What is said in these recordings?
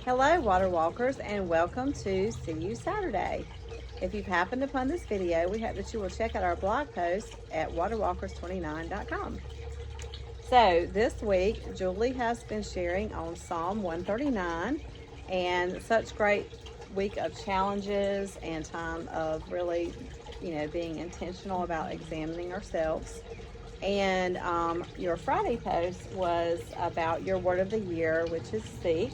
Hello, Water Walkers, and welcome to See You Saturday. If you've happened upon this video, we hope that you will check out our blog post at waterwalkers29.com. So this week, Julie has been sharing on Psalm 139, and such great week of challenges and time of really, being intentional about examining ourselves. And your Friday post was about your word of the year, which is seek,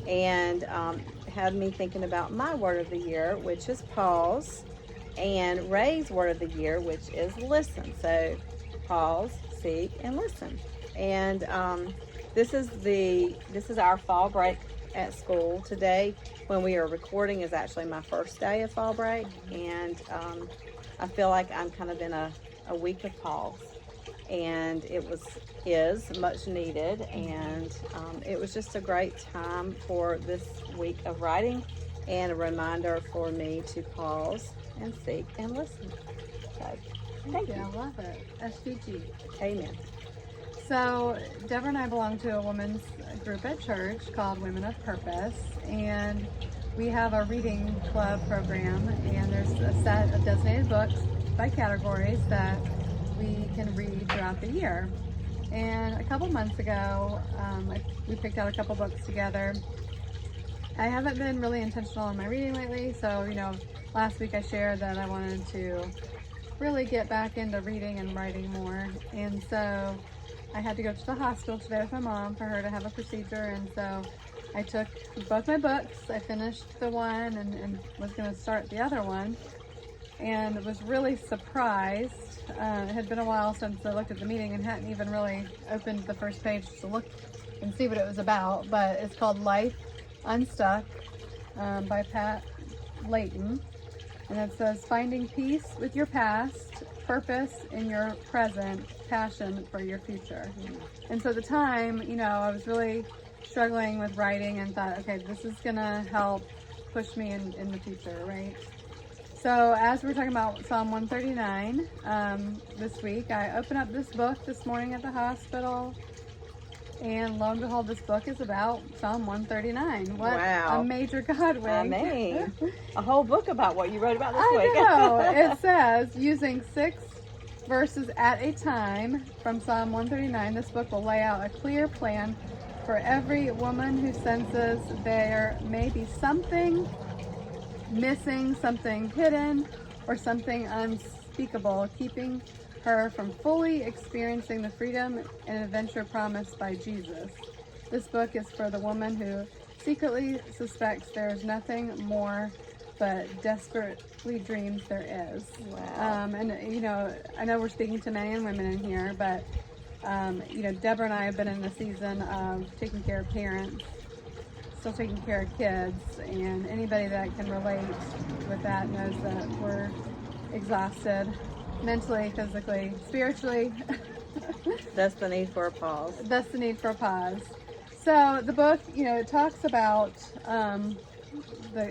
and had me thinking about my word of the year, which is pause, and Ray's word of the year, which is listen. So pause, seek, and listen. And this is our fall break at school. Today, when we are recording, is actually my first day of fall break, and I feel like I'm kind of in a week of pause, and it is much needed, and it was just a great time for this week of writing, and a reminder for me to pause and seek and listen. So thank you. I love it. SVG. Amen. So Deborah and I belong to a women's group at church called Women of Purpose, and we have a reading club program, and there's a set of designated books by categories that we can read throughout the year. And a couple months ago, we picked out a couple books together. I haven't been really intentional in my reading lately, so last week I shared that I wanted to really get back into reading and writing more, and so I had to go to the hospital today with my mom for her to have a procedure, and so I took both my books. I finished the one and was going to start the other one, and was really surprised. It had been a while since I looked at the meeting and hadn't even really opened the first page to look and see what it was about, but it's called Life Unstuck by Pat Layton, and it says, finding peace with your past, purpose in your present, passion for your future. And so at the time, I was really struggling with writing and thought, okay, this is gonna help push me in the future, right? So as we're talking about Psalm 139 this week, I opened up this book this morning at the hospital, and lo and behold, this book is about Psalm 139. What Wow. a major God wink. I mean, a whole book about what you wrote about this week. I know. It says, using 6 verses at a time from Psalm 139, this book will lay out a clear plan for every woman who senses there may be something missing, something hidden, or something unspeakable, keeping her from fully experiencing the freedom and adventure promised by Jesus. This book is for the woman who secretly suspects there is nothing more but desperately dreams there is. Wow. And I know we're speaking to men and women in here, but Deborah and I have been in the season of taking care of parents, still taking care of kids, and anybody that can relate with that knows that we're exhausted mentally, physically, spiritually. That's the need for a pause. That's the need for a pause. So the book, it talks about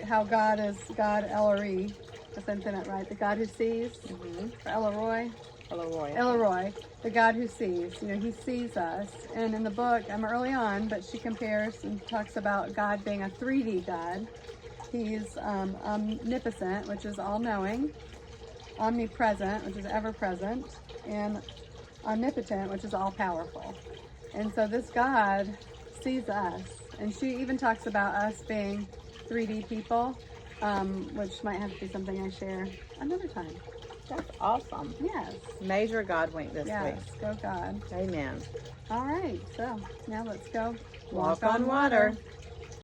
how God is God Elroy, if I'm saying that right, the God who sees, or Elroy. Elroy, the God who sees. He sees us. And in the book, I'm early on, but she compares and talks about God being a 3D God. He's omnipotent, which is all-knowing, omnipresent, which is ever-present, and omnipotent, which is all-powerful. And so this God sees us. And she even talks about us being 3D people, which might have to be something I share another time. That's awesome. Yes. Major God wink this Yes, week. go God. Amen. All right, so now let's go Walk on water.